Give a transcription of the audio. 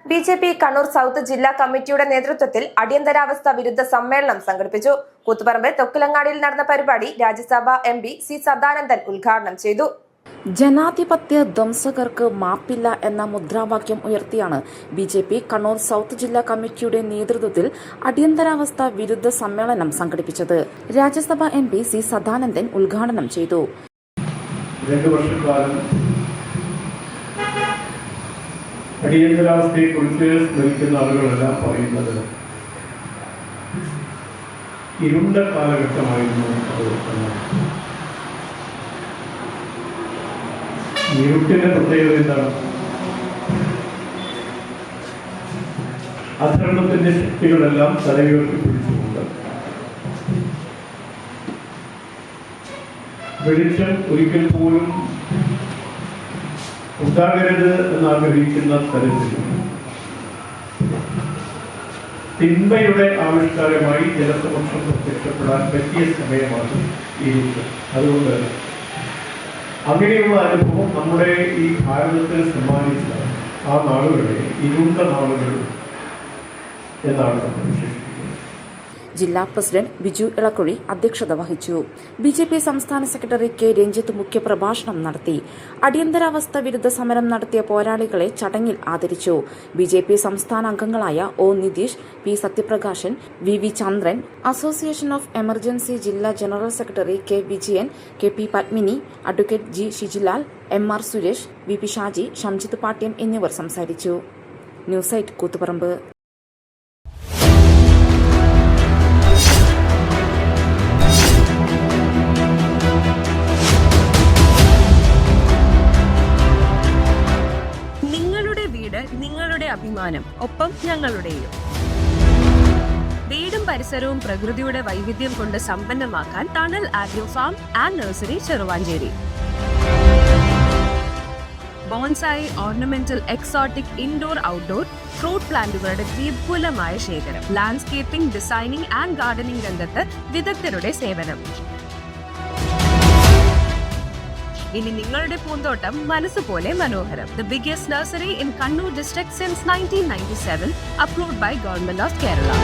BJP. Kannur south ജില്ലാ കമ്മിറ്റിയുടെ നേതൃത്വത്തിൽ അടിയന്തരാവസ്ഥ വിരുദ്ധ സമ്മേളനം സംഘടിപ്പിച്ചു. കൂത്തുപറമ്പ് തൊക്കിലങ്ങാടിയിൽ നടന്ന പരിപാടി രാജ്യസഭാ എം.പി. സി സദാനന്ദൻ ഉദ്ഘാടനം ചെയ്തു. ജനാധിപത്യ ധ്വംസകർക്ക് മാപ്പില്ല എന്ന മുദ്രാവാക്യം ഉയർത്തിയാണ് ബി.ജെ.പി. കണ്ണൂർ സൗത്ത് ജില്ലാ കമ്മിറ്റിയുടെ നേതൃത്വത്തിൽ അടിയന്തരാവസ്ഥ വിരുദ്ധ സമ്മേളനം സംഘടിപ്പിച്ചത്. രാജ്യസഭാ എം.പി. സി സദാനന്ദൻ ഉദ്ഘാടനം ചെയ്തു. 2 വർഷക്കാലം അടിയന്തരാവസ്ഥയെക്കുറിച്ച് സ്മരിക്കുന്ന ആളുകളെല്ലാം പറയുന്നത് ഇരുണ്ട കാലഘട്ടമായിരുന്നു അത്. ഇരുട്ടിന്റെ പ്രത്യേകത എന്താണ്? അധർമ്മത്തിന്റെ ശക്തികളെല്ലാം തലയുയർത്തി പിടിച്ചുകൊണ്ട് വെളിച്ചം ഒരിക്കൽ പോലും ഉണ്ടാകരുത് എന്നാഗ്രഹിക്കുന്ന തരത്തിൽ തിന്മയുടെ ആവിഷ്കാരമായി ജനസമക്ഷം പ്രത്യക്ഷപ്പെടാൻ പറ്റിയ സമയമാണ് ഇരുട്ട്. അതുകൊണ്ട് അങ്ങനെയുള്ള അനുഭവം നമ്മുടെ ഈ ഭാരതത്തിൽ സമ്മാനിച്ച ആ നാളുകളെ ഇരുണ്ട നാളുകൾ എന്നാണ് നമ്മൾ വിശേഷിപ്പിക്കുന്നത്. ജില്ലാ പ്രസിഡന്റ് ബിജു ഇളക്കുഴി അധ്യക്ഷത വഹിച്ചു. ബി.ജെ.പി. സംസ്ഥാന സെക്രട്ടറി കെ രഞ്ജിത്ത് മുഖ്യപ്രഭാഷണം നടത്തി. അടിയന്തരാവസ്ഥ വിരുദ്ധ സമരം നടത്തിയ പോരാളികളെ ചടങ്ങിൽ ആദരിച്ചു. ബി.ജെ.പി. സംസ്ഥാന അംഗങ്ങളായ O Nitheesh, P Sathyaprakashan, V Chandran, association of emergency ജില്ലാ general secretary K Vijayan, K P Padmini, advocate G Shijilal, M R. Suresh, V P Shaji, Shamjith Pattiam എന്നിവർ സംസാരിച്ചു. News site Koothuparamba. നിങ്ങളുടെ അഭിമാനം, ഒപ്പം ഞങ്ങളുടെയും. വീടും പരിസരവും പ്രകൃതിയുടെ വൈവിധ്യം കൊണ്ട് സമ്പന്നമാക്കാൻ tunnel agro farm and nursery Cheruvanchery. Bonsai, ornamental, exotic, indoor, outdoor fruit പ്ലാന്റുകളുടെ വിപുലമായ ശേഖരം. ലാൻഡ്സ്കേപ്പിംഗ്, ഡിസൈനിംഗ് ആൻഡ് ഗാർഡനിംഗ് രംഗത്ത് വിദഗ്ധരുടെ സേവനം. ഇനി നിങ്ങളുടെ പൂന്തോട്ടം മനസ്സുപോലെ മനോഹരം. The biggest nursery in Kannur district since 1997, approved by Government of Kerala.